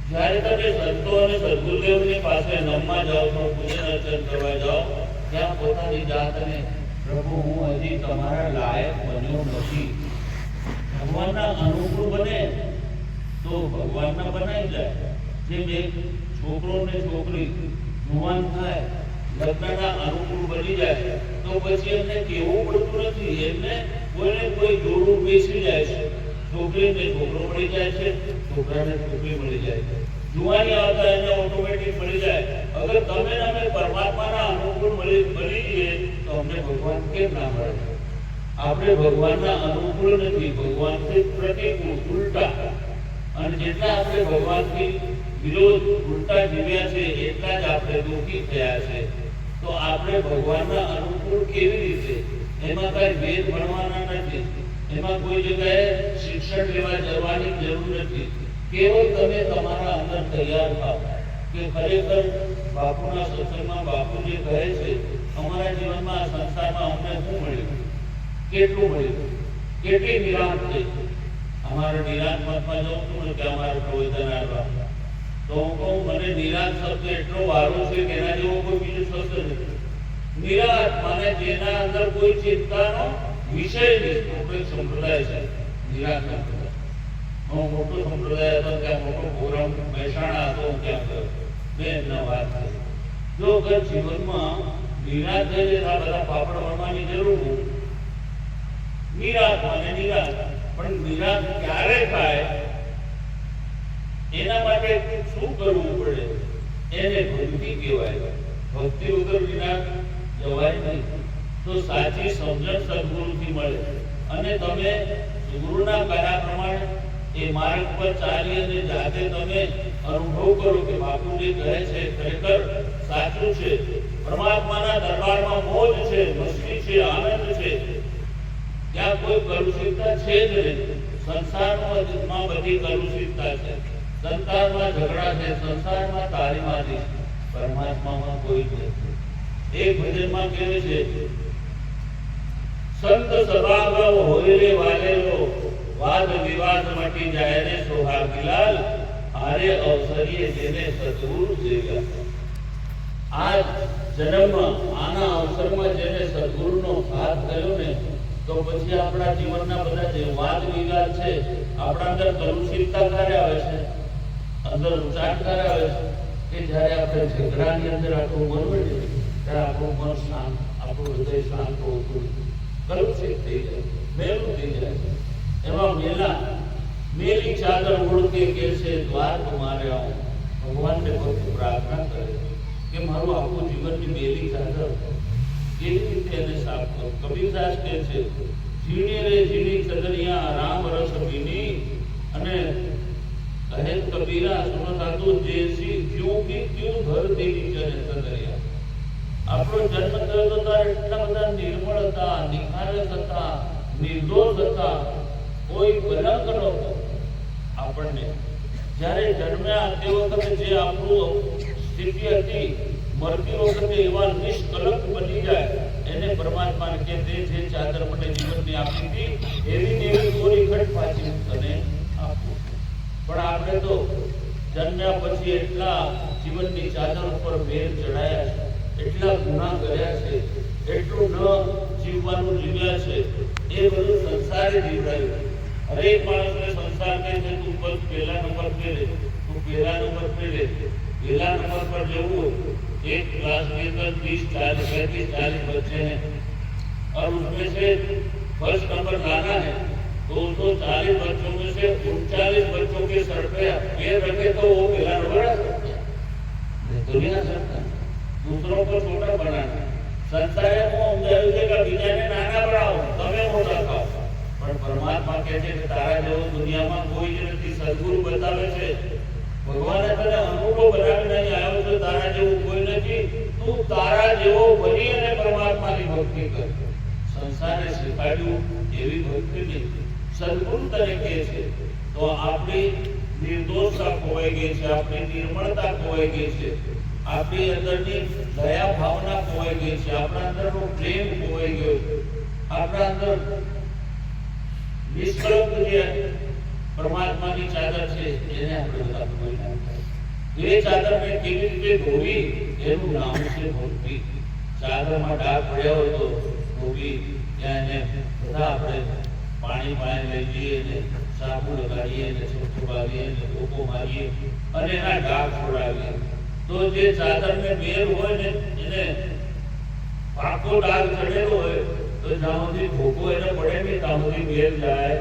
જ્યારે તમે સંતો અને સદગુરુદેવની પાસે નમવા જાઓ છો, પૂજન અર્ચન કરવા જાઓ, ત્યાં પોતાની જાતને પ્રભુ હું હજી તમારા લાયક બન્યો નથી, ભગવાનના અનુકૂળ બને તો ભગવાનના બનાવી જાય. જેમ એક છોકરો ને છોકરી જુવાન થાય, લગ્નના અનુકૂળ બની જાય તો પછી એમને કેવું પડતું નથી, એમને કોઈને કોઈ જોડું બેસી જાય છે, છોકરીને છોકરો મળી જાય છે, છોકરાને છોકરી મળી જાય છે, જુવાની આવતા એને ઓટોમેટિક મળી જાય. અગર તમે અમે પરમાત્માના અનુકૂળ બની જઈએ તો અમને ભગવાન કેમ ના મળે? આપણે ભગવાનના અનુકૂળ નથી, ભગવાનથી પ્રતિકૂળ, ઉલટા. અને જેટલા આપણે ભગવાનથી વિરોધ ઉલટા જીવ્યા છે એટલા જ આપણે દુઃખી થયા છે. તો આપણે ભગવાનના અનુકૂળ કેવી રીતે? એમાં કઈ વેદ ભણવાના નથી, એમાં કોઈ જગ્યાએ શિક્ષણ લેવા જવાની જરૂર નથી. કેવળ તમે તમારા અંદર તૈયાર થાવ કે ખરેખર બાપુના સત્સંગમાં બાપુ જે કહે છે, અમારા જીવનમાં સંસારમાં અમને શું મળ્યું, કેટલું મળ્યું, કેટલી નિરાંત થઈ. અમારે નિરાંત મતમાં જવું છું ને કે અમારે પ્રવચન આપવા, તો હું કહું મને નિરાંત શબ્દ એટલો વારો છે કે એના જેવો કોઈ બીજો શબ્દ નથી. નિરાંત માને જેના અંદર કોઈ ચિંતાનો વિષય નહીં. મોટો એક સંપ્રદાય છે નિરાંત સંપ્રદાય. હું મોટો સંપ્રદાય હતો ત્યાં મોટો ફોરમ મહેસાણા હતો, હું ત્યાં ગયો, મેં એમના વાત કરી. જો અગર જીવનમાં નિરાંત થઈ જાય આ બધા પાપડ વળવાની જરૂર નથી. નિરાંત માને નિરાંત, પણ નિરાંત ક્યારે થાય એના માટે શું કરવું પડે? એને ભક્તિ કહેવાય. ભક્તિ વગર નિરાંત જવાય નહીં. તો સાચી સમજણ સદગુરુથી મળે અને તમે ગુરુના કહ્યા પ્રમાણે એ માર્ગ પર ચાલી અને જાતે તમે અનુભવ કરો કે બાપુ જે કહે છે ખરેખર સાચું છે. પરમાત્માના દરબારમાં મોજ છે, મસ્તી છે, આનંદ છે, ત્યાં કોઈ કલુષિતતા છે જ નહીં. સંસારમાં બધી કલુષિતતા છે, સંસારમાં ઝઘડા છે, સંસારમાં તારીમારી, પરમાત્મામાં કોઈ જ નથી. એક ભજનમાં કહે છે, સંત સભાગવ હોય રે વાલેલો, વાદ વિવાદ મટી જાય રે સોહાગીલાલ, આરે અવસરીએ જેને સદગુરુ જેવા. આ જન્મમાં આના અવસરમાં જેને સદગુરુનો સાથ થયો ને, તો પછી આપણા જીવનના બધા જે વાદ વિવાદ છે, આપણા અંદર કલુષિતતા ક્યારે આવે છે, અંદર ઉચાટ ક્યારે આવે છે કે જ્યારે આપણે ઝઘડાની અંદર આપણું મન હોય ત્યારે આપણું મન શાંત, આપણું હૃદય શાંત હોતું, કલુષિત થઈ જાય, મેલું થઈ જાય. એમાં મેલી ચાદર ઓળખે કે છે દ્વાર તમારે આવું. ભગવાનને ભક્ત પ્રાર્થના કરે કે મારું આખું જીવનની મેલી ચાદર કેવી રીતે એને સાફ કરું. કબીરદાસ કહે છે, ઝીણી રે ઝીણી ચદરિયા રામ રસ ભીની, અને કહે કબીરા સુનો સાધુ જેસી ક્યું કી ક્યું ઘર દેવી ચરે ચદરિયા. આપણો જન્મ થયો તો ત્યારે એટલા બધા નિર્મળ હતા, નિખારસ હતા, નિર્દોષ હતા, કોઈ કલંક નહોતો. આપણને જ્યારે જન્મ્યા તે વખતે જે આપણું સ્થિતિ હતી, મરતી વખતે એવા નિષ્કલંક બની જાય, એને પરમાત્માને કે જે ચાદર મને જીવનની આપી હતી એવી ને એવી કોરી ખટ પાછી તને આપું. પણ આપણે તો જન્મ્યા પછી એટલા જીવનની ચાદર ઉપર ભેર ચડાયા છે, એટલા ગુનાહ કર્યા છે, એટલું ન જીવવાનું જીવ્યા છે, એ બધું સંસારે જીવડાયું. હરેક માણસને સંસાર કહે છે તું બસ પહેલા નંબર पे ले, તું પહેલા નંબર पे ले. પહેલા નંબર पर जब एक क्लास के अंदर 30-40 बच्चे हैं और उसमें से फर्स्ट नंबर लाना है तो उसको 40 बच्चों में से 39 बच्चों के सर पे पैर रखे तो वो पहला नंबर आ सकता है, तो नहीं आ सकता. दूसरों को छोटा बनाना. संसारे को समझाયું છે કે બીજાને નાના બનાવો, તમે મોટા થાઓ. પણ પરમાત્મા કહે છે કે તારા જેવો દુનિયામાં કોઈ જ નથી. સદગુરુ બતાવે છે, ભગવાને તને અનુભવ બનાવીને આવ્યો છે, તારા જેવું કોઈ નથી. તું તારા જેવો બની અને પરમાત્માની ભક્તિ કર. સંસારે શીખવાડ્યું એવી ભક્તિ નહીં. સદગુરુ તને કહે છે તો આપણી નિર્દોષતા ખોવાઈ ગઈ છે, આપણી નિર્મળતા ખોવાઈ ગઈ છે, આપણી અંદરની દયા ભાવના ખોવાઈ ગઈ છે, આપણા અંદરનો પ્રેમ ખોવાઈ ગયો છે, આપણા અંદર નિષ્કલંક જે પરમાત્માની ચાદર છે એને આપણે બધા કોઈ નાખીએ. એ ચાદરને કેવી રીતે ધોવી એનું નામ છે ભક્તિ. ચાદરમાં ડાઘ પડ્યા હોય તો ધોવી ત્યાં એને બધા આપણે પાણી લઈ જઈએ ને સાબુ લગાડીએ ને છોકરાવીએ ને ધોકો મારીએ અને એના ડાઘ છોડાવીએ તો જે ચાદરને મેલ હોય ને એને પાકો ડાઘ ચડેલો હોય તો જ્યાં સુધી ધોકો એને પડે નહીં ત્યાં સુધી મેલ જાય.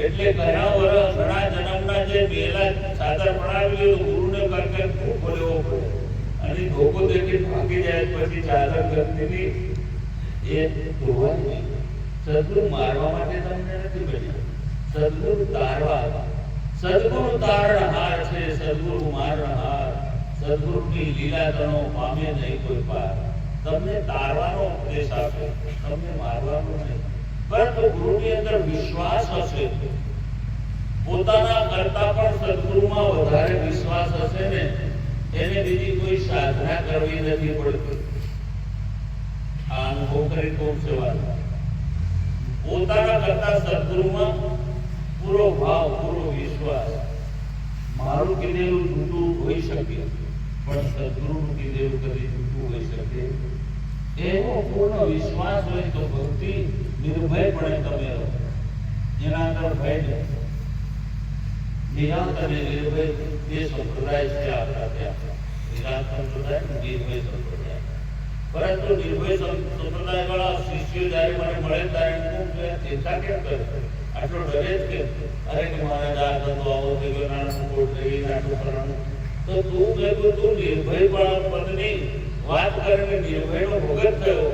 એટલે ઘણા જન્મના જે મેલા ચાદર પડાવી ગુરુને કરકે ધોકો લેવો પડે અને ધોકો દેખી ભાગી જાય પછી ચાદર ગમતી એ ધોવાય નહીં. સદગુરુ મારવા માટે તમને નથી બન્યા, સદગુરુ તારવા. સદગુરુ તારણહાર છે, સદગુરુ મારણહાર. સદગુરુની લીલા તનો પામે નહીં કોઈ પાર. તમને તારવાનો ઉપદેશ આપે, તમને મારવાનો નહીં. પરંતુ ગુરુની અંદર વિશ્વાસ હશે, પોતાના કરતા પણ સદગુરુમાં વધારે વિશ્વાસ હશે ને એને બીજી કોઈ સાધના કરવી નથી પડતી. આ અનુભવ કરી કોણ સેવા પોતાના કરતા સદગુરુમાં પૂરો ભાવ, પૂરો વિશ્વાસ. મારું કીધેલું જૂઠું હોઈ શકે પણ સદગુરુનું કીધેલું કદી જૂઠું હોઈ શકે. એવો પૂર્ણ વિશ્વાસ હોય તો ભક્તિ નિર્ભયપણે તમે રહો. એના અંદર ભય નથી. નિરાંત અને નિર્ભય બે સંપ્રદાય છે આપણા ત્યાં. નિરાંત સંપ્રદાય, નિર્ભય સંપ્રદાય. પરંતુ નિર્ભય સંપ્રદાય વાળા શિષ્યો જયારે મને મળે ત્યારે ચિંતા કેમ કરે, આટલો ડરે જ કેમ? અરે કે મહારાજ આ ધંધો આવો થઈ ગયો, નાનું કોટ થઈ ગયું, આટલું કરવાનું. તો તું ભેગું તું નિર્ભય પદની વાત કરીને નિર્ભયનો ભગત થયો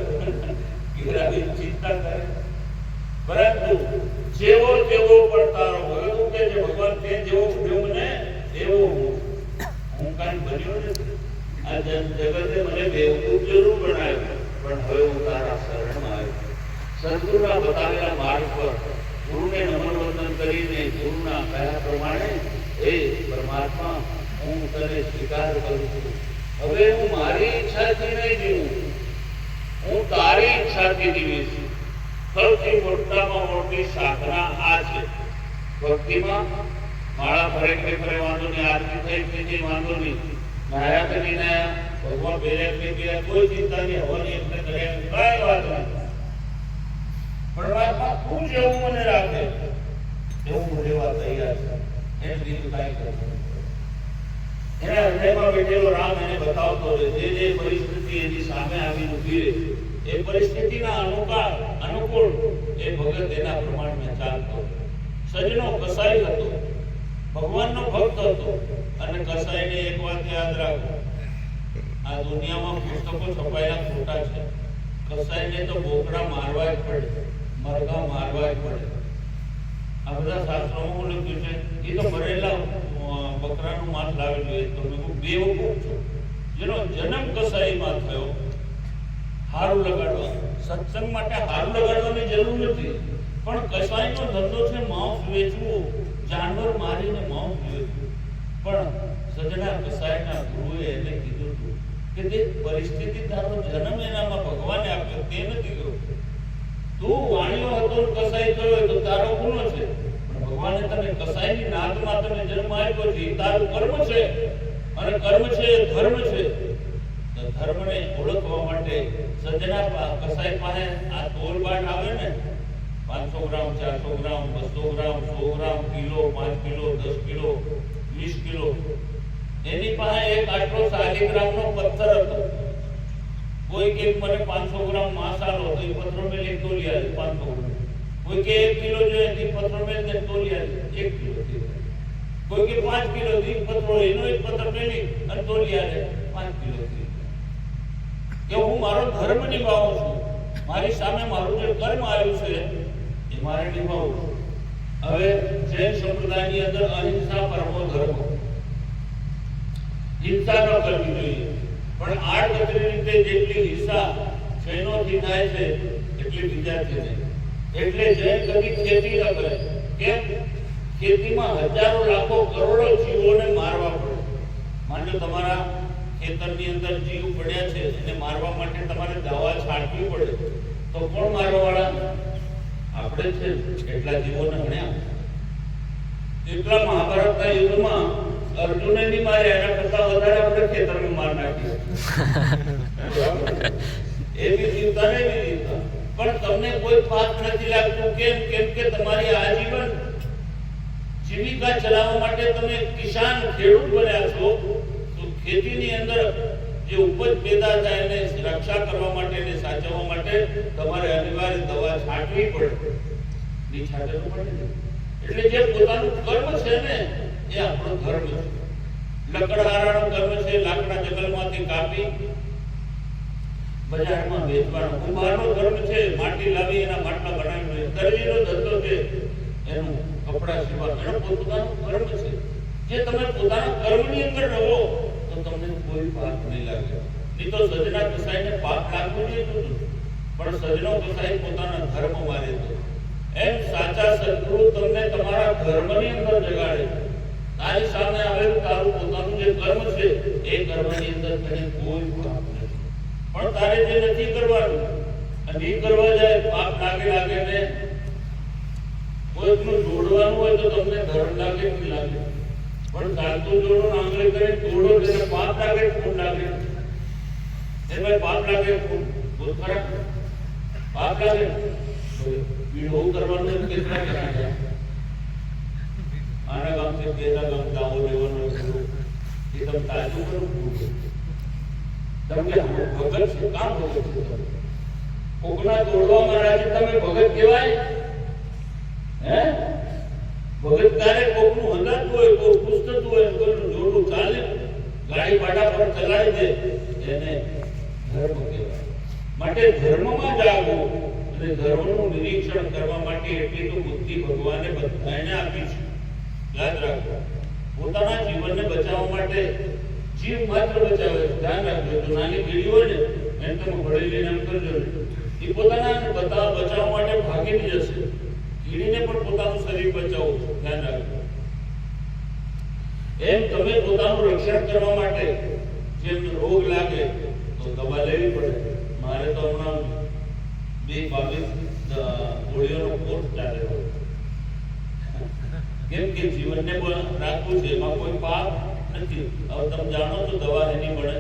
ચિંતા કરે. પરંતુ જેવો તેવો પણ તારો ભગત કે જે ભગવાન તે જેવો ઉભ્યો મને એવો હું કાંઈ બન્યો નથી. આ જગતે મને બેવકૂફ જરૂર બનાવ્યો પણ હવે હું તારા શરણમાં આવ્યો. સદગુરુના બતાવેલા માર્ગ પર ગુરુને નમન વંદન કરીને ગુરુના કહ્યા પ્રમાણે એ પરમાત્મા હું તને સ્વીકાર કરું છું. હવે હું મારી ઈચ્છાથી નહીં જીવું, હું તારી ઈચ્છાથી જીવીશ. સૌથી મોટામાં મોટી સાધના આ છે. ભક્તિમાં માળા ફરે કે ફરે વાંધો નહીં, આરતી થઈ કે વાંધો નહીં, નાયા કે નહીં નાયા, ભગવાન બેર્યા કે બેર્યા, કોઈ ચિંતા નહીં, હવાની એમને કર્યા કઈ વાત નહીં. પરમાત્મા તું જેવું મને રાખે એવું હું રહેવા તૈયાર છે. એમ બીજું કાંઈ કરવું. એના હૃદયમાં બેઠેલો રામ એને બતાવતો રહે. જે પરિસ્થિતિ એની સામે આવી ઊભી રહે એ પરિસ્થિતિના અનુકૂળ એ ભગત એના પ્રમાણમાં ચાલતો. સજનો કસાઈ હતો, ભગવાનનો ભક્ત હતો. અને કસાઈને એક વાત યાદ રાખો, આ દુનિયામાં પુસ્તકો છપાયેલા ખોટા છે. કસાઈને તો બોકડા મારવા જ પડે, મરઘા મારવા જ પડે. આ બધા શાસ્ત્રોમાં લખ્યું છે. એ તો મરેલા બકરાનું માંસ લાવેલું એ તમે બેવકૂફ છો. જેનો જન્મ કસાઈમાં થયો, હારું લગાડવા, સત્સંગ માટે હારું લગાડવાની જરૂર નથી. પણ કસાઈનો ધંધો છે માંસ વેચવું, જાનવર મારીને માંસ વેચવું. પણ સજના કસાઈના ગુરુએ એને કીધું હતું કે તે પરિસ્થિતિ તારો જન્મ એનામાં ભગવાને આપ્યો, તે નથી કર્યો. તું વાણીઓ હતો કસાઈ થયો તો તારો ગુનો છે, પણ ભગવાને તને કસાઈની નાદમાં તને જન્મ આપ્યો છે. તારું કર્મ છે અને કર્મ છે એ ધર્મ છે. ધર્મને ઓળખવા માટે સજના કસાઈ પાસે આ તોલબાટ આવે ને 500 ગ્રામ, 400 ગ્રામ, 200 ગ્રામ, 100 ગ્રામ, કિલો, 5 કિલો, 10 કિલો, 20 કિલો, એની પાસે એક આટલો 40 ગ્રામનો પથ્થર હતો. કોઈ કે મને 500 ગ્રામ માંસ આલો તો એ પથ્થર મેં એક તોલી આવે 500 ગ્રામ. કોઈ કે 1 કિલો જોઈએ તો પથ્થર મેં ને તોલી આવે 1 કિલો. કોઈ કે 5 કિલો થી પથ્થર એનો એક પથ્થર મેલી અને તોલી આવે 5 કિલો. કે હું મારો ધર્મ નિભાવું છું, મારી સામે મારું જે કર્મ આવ્યું છે એ મારે નિભાવવું છું. હવે જૈન સંપ્રદાયની અંદર અહિંસા પરમો ધર્મ. હિંસા ન કરવી જોઈએ, પણ આડકતરી રીતે જેટલી હિંસા જૈનોથી થાય છે એટલી બીજાથી નહીં. એટલે જૈન કદી ખેતી ન કરે. કેમ? ખેતીમાં હજારો લાખો કરોડો જીવોને મારવા પડે. માનો તમારા ખેતરની અંદર જીવ પડ્યા છે એને મારવા માટે તમારે દવા છાંટવી પડે તો કોણ મારવા વાળા? આપણે છે એટલા જીવોને હણ્યા, એટલા મહાભારતના યુદ્ધમાં અર્જુને ની મારે એના કરતા વધારે આપણે ખેતરમાં માર નાખી એવી જીવતા ને એવી જીવતા. પણ તમને કોઈ પાપ નથી લાગતું. કેમ? કેમ કે તમારી આજીવન જીવિકા ચલાવવા માટે તમે કિસાન ખેડૂત બન્યા છો. તો ખેતીની અંદર જે ઉપજ પેદા થાય એને રક્ષા કરવા માટે અને સાચવવા માટે તમારે અનિવાર્ય દવા છાંટવી પડે. નહીં છાંટે તો પડે. એટલે જે પોતાનું કર્મ છે ને એ આપણો ધર્મ છે. લકડહારાનો કર્મ છે. લાકડા જંગલમાંથી કાપી બજારમાં વેચવાનો. કુંભારનો ધર્મ છે માટી લાવી એના માટલા બનાવી. દરજીનો ધંધો છે એનું કપડા સીવવાનું. એનો પોતાનો કર્મ છે. જે તમે પોતાના કર્મની અંદર રહો તો તમને કોઈ પાપ નહીં લાગે. નહીં તો સજના કસાઈને પાપ લાગવું જોઈએ, પણ સજનો કસાઈ પોતાના ધર્મ મારે તો. એમ સાચા સદગુરુ તમને તમારા ધર્મની અંદર જગાડે. તારી સામે આવેલું તારું પોતાનું જે કર્મ છે એ કર્મની અંદર તને કોઈ પાપ નથી. પણ તારે જે નથી કરવાનું અને એ કરવા જાય પાપ લાગે ને કોઈકનું જોડવાનું હોય તો તમને ધર્મ લાગે કે લાગે. પણ ચાલતું જોડો આંગળી કરી તોડો તેને પાપ લાગે ખૂન લાગે. એમાં પાપ લાગે ખૂન બહુ ખરાબ પાપ લાગે. પીડો કરવાનું કેટલા કરાયા આના ગામથી પેલા ગામ દાવો લેવાનો એ તમે તાજું કરું તમને ભગત છે. કામ ભગત છે. કોકના તોડવામાં રાજે તમે ભગત કહેવાય? હે ભગત તારે કોકનું હંગાતું હોય, કોઈ પૂછતું હોય, કોઈનું જોડું ચાલે, ગાડી પાટા પર ચલાવી દે એને ધર્મ કહેવાય. માટે ધર્મમાં જાગવું અને ધર્મનું નિરીક્ષણ કરવા માટે એટલી તો બુદ્ધિ ભગવાને બધાને આપી છે. યાદ રાખો. પોતાના જીવનને બચાવવા માટે જીવ માત્ર બચાવે. ધ્યાન રાખજો. જો નાની કીડી હોય ને એને તમે ભળી લઈને એમ કરજો ને એ પોતાના બચાવવા માટે ભાગી જશે. કીડીને પણ પોતાનું શરીર બચાવવું. ધ્યાન રાખજો. એમ તમે પોતાનું રક્ષણ કરવા માટે જેમ રોગ લાગે તો દવા લેવી પડે. મારે તો હમણાં 22 ગોળીઓનો કોર્સ ચાલે. કેમ કે જીવનને રાખવું છે, એમાં કોઈ પાપ નથી. હવે તમે જાણો છો દવા એની મળે.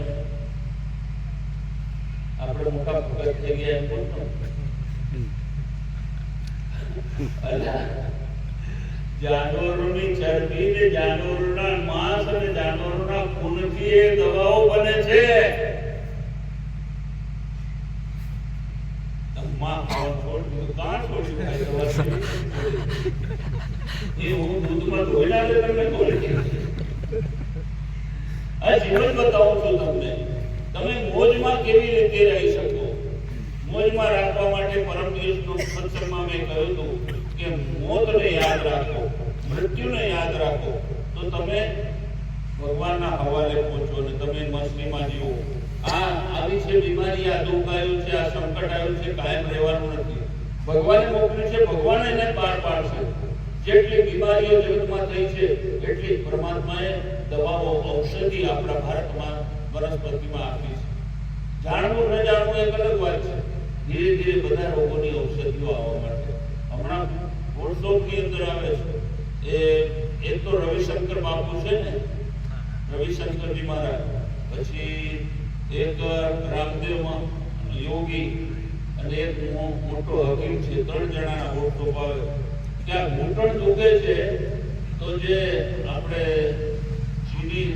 આપણે મોટા ભગત થઈ ગયા એમ બોલતો જાનવરોની ચરબી ને જાનવરોના માંસ અને જાનવરોના ખૂનથી એ દવાઓ બને છે. માં છોડ કાં છોડ્યું એ હું દૂધમાં ધોઈ નાખે તમને કોણ આ જીવન બતાવું છું તમને. તમે મોજમાં કેવી રીતે રહી શકો. મોજમાં રાખવા માટે પરમ દિવસનો સત્સંગમાં મેં કહ્યું હતું કે મોતને યાદ રાખો, મૃત્યુને યાદ રાખો તો તમે ભગવાનના હવાલે પહોંચો અને તમે મસ્તીમાં જીવો. આવી છે બીમારી, આ દુઃખ આવ્યું છે, આ સંકટ આવ્યું છે, કાયમ રહેવાનું નથી. ભગવાને મોકલ્યું છે, ભગવાન એને પાર પાડશે. જેટલી બીમારીઓ જગતમાં થઈ છે એટલી પરમાત્માએ દવાઓ, ઔષધિ આપણા ભારતમાં વનસ્પતિમાં આપી છે. જાણવું ન જાણવું એક અલગ વાત છે. ધીરે ધીરે બધા રોગોની ઔષધિઓ આવવા માટે હમણાં વર્ષોની અંદર આવે છે. એ તો રવિશંકર બાપુ છે ને, રવિશંકરજી મહારાજ, પછી એક રામદેવ યોગી અને એક મોટો હકીમ છે. 3 જણાના ઓળખો પાવે. ત્યાં ઘૂંટણ દુખે છે તો જે આપણે ચીની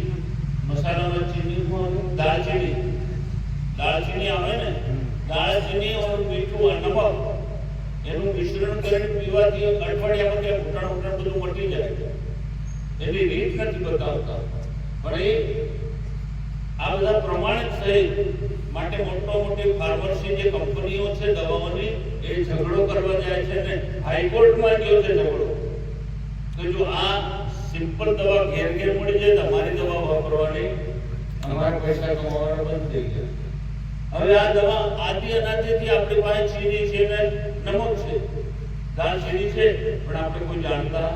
મસાલામાં ચીનીમાં દાળચીની આવે ને, દાળચીની और મીઠું અને નમક એનું મિશ્રણ કરીને પીવાથી અઠવાડિયામાં ત્યાં ઘૂંટણ બધું મટી જાય. એની રીત નથી બતાવતા, પણ એ આ બધા પ્રમાણિત સહિત માટે મોટી ફાર્મસી જે કંપનીઓ છે દવાઓની એ ઝઘડો કરવા જાય છે ને હાઈકોર્ટમાં ગયો છે ઝઘડો કે જો આ સિમ્પલ દવા ઘેર ઘેર મળી જાય તો અમારી દવા વાપરવાની, અમારા પૈસા કમાવાના બંધ થઈ ગયા. હવે આ દવા આદિ અનાદિથી આપણી પાસે ચીની છે ને નમક છે, દાલચીની છે, પણ આપણે કોઈ જાણતા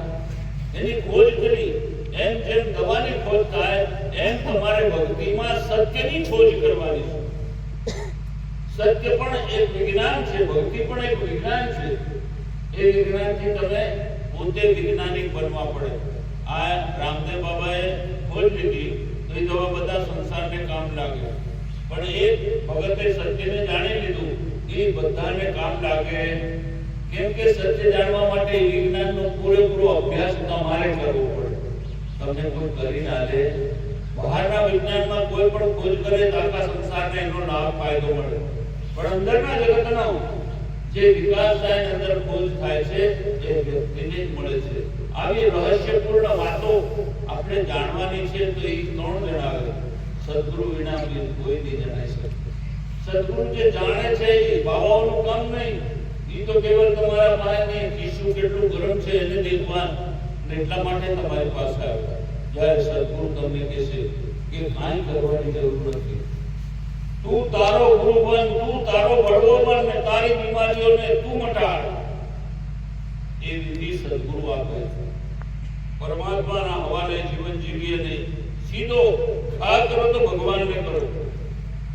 એની ખોજ કરી. એમ જેમ દવાની ખોજ થાય એમ તમારે ભક્તિમાં સત્યની ખોજ કરવાની છે. સત્ય પણ એક વિજ્ઞાન છે, ભક્તિ પણ એક વિજ્ઞાન છે. એ વિજ્ઞાનથી તમે પોતે વૈજ્ઞાનિક બનવા પડે. આ રામદેવ બાબાએ ખોજ લીધી તો એ દવા બધા સંસારને કામ લાગે, પણ એ ભગતે સત્યને જાણી લીધું એ બધાને કામ લાગે. કેમ કે સત્ય જાણવા માટે વિજ્ઞાનનો પૂરેપૂરો અભ્યાસ તમારે કરવો પડે. તમને કોઈ કરી ના લે. બહારના વિજ્ઞાનમાં કોઈ પણ ખોજ કરે તો આખા સંસારને એનો લાભ ફાયદો મળે, પણ અંદરના જગતનો જે વિકાસ થાય અંદર ખોજ થાય છે એ વ્યક્તિને જ મળે છે. આવી રહસ્યપૂર્ણ વાતો આપણે જાણવાની છે તો એ કોણ જણાવે? સદગુરુ વિના કોઈ નહીં જણાવી શકે. સદગુરુ જે જાણે છે એ બાવાઓનું કામ નહીં. એ તો કેવળ તમારા પાસે ખિસ્સું કેટલું ગરમ છે એને દેખવા, એટલા માટે તમારી પાસે આવે. જ્યારે સદગુરુ તમને કહેશે કે કાંઈ કરવાની જરૂર નથી, તું તારો ગુરુ બન, તું તારો બળવો બન ને તારી બીમારીઓને તું મટાડ, એ વિધિ સદગુરુ આપે. પરમાત્માના હવાલે જીવન જીવીએ નહીં, સીધો ખા કરો તો ભગવાનને કરો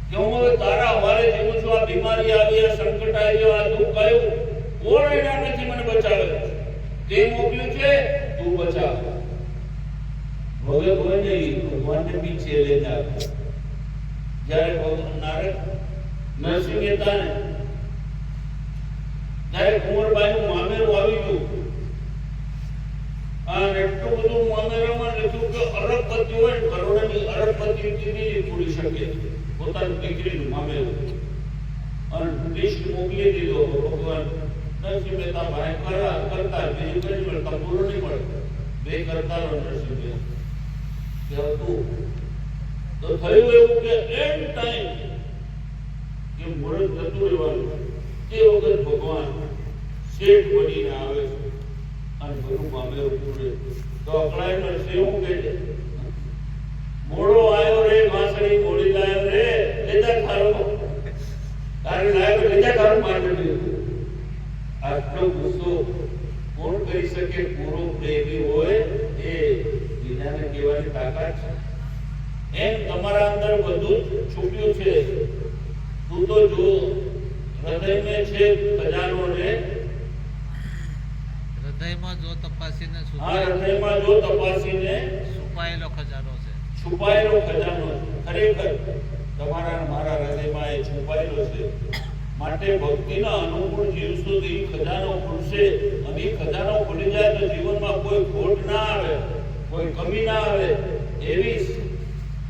કે હું હવે તારા હવાલે જીવું છું. આ બીમારી આવી, આ સંકટ આવ્યો, આ દુઃખ આવ્યું, કોણ એના નથી મને બચાવે? તે મોકલ્યું છે, તું બચાવ. ભગત હોય ને ભગવાનને પીછે લઈને આવે. જ્યારે ભગવાન નારદ નરસિંહ હતા ને, ત્યારે કુંવરબાઈનું મામેરું આવી ગયું અને એટલું બધું મામેરામાં લખ્યું કે અરબપતિ હોય ને કરોડની અરબપતિ નહીં પૂરી શકે પોતાની દીકરીનું મામેરું. અને લિસ્ટ મોકલી દીધો ભગવાન. નરસિંહ મહેતા ભાઈ કરતા બીજું કઈ મળતા પૂરો નહીં મળે, બે કરતા નરસિંહ મહેતા હતું. તો થયું એવું કે એન્ડ ટાઈમ કે મુહૂર્ત જતું રહેવાનું તે વખત ભગવાન શેઠ બનીને આવે અને બધું મામેરું પૂરે. તો અકળાઈને શું કહે છે? મોડો આવ્યો રે વાંસળી મોડી લાયો રે, લેજા ખારો તારે લાયો લેજા ખારો માંડવી. આટલો ગુસ્સો કોણ કરી શકે? પૂરો પ્રેમી હોય એ બીજાને કહેવાની તાકાત છે. એમ તમારા અંદર બધું છુપ્યું છે. તું તો જો હૃદયમાં છે ખજાનો રે, હૃદયમાં જો તપાસીને હૃદયમાં જો તપાસીને છુપાયેલો ખજાનો છે. છુપાયેલો ખજાનો ખરેખર તમારા મારા હૃદયમાં એ છુપાયેલો છે. માટે ભક્તિના અનુકૂળ જીવશો તો એ ખજાનો ખુલશે, અને એ ખજાનો ખુલી જાય તો જીવનમાં કોઈ ખોટ ના આવે, કોઈ કમી ના આવે. એવી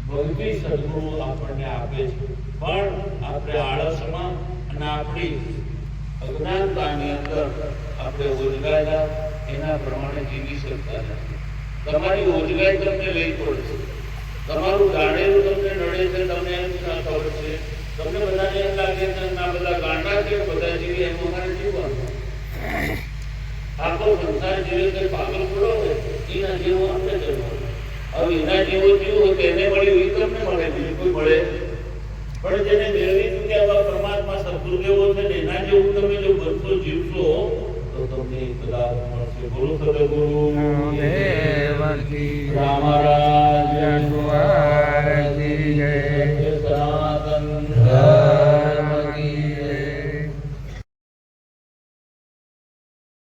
ભક્તિ સદગુરુ આપણને આપે છે. પણ આપણે આળસમાં અને આપણી અજ્ઞાનતાની અંદર આપણે ઓજગાયેલા એના પ્રમાણે જીવી શકતા નથી. તમારી ઓજગાઈ તમને લઈ પડશે. તમારું જાણેલું તમને નડે છે, તમને એમ ના ખબર છે, તમને બધાને એમ લાગે છે ના બધા ગાંડા છે, બધા જીવી એમ અમારે જીવવાનું. આખો સંસાર જીવે છે પાગલ પડો ને એના જેવો આપણે જન્મ. હવે એના જેવો જીવ તેને મળ્યું એ તમને મળે, બીજું કોઈ મળે? પણ જેને મેળવી ચૂક્યા એવા પરમાત્મા સદગુરુદેવો છે ને એના જેવું તમે જો બનશો જીવશો તો તમને બધા મળશે. ગુરુ સદગુરુ દેવ કી રામ.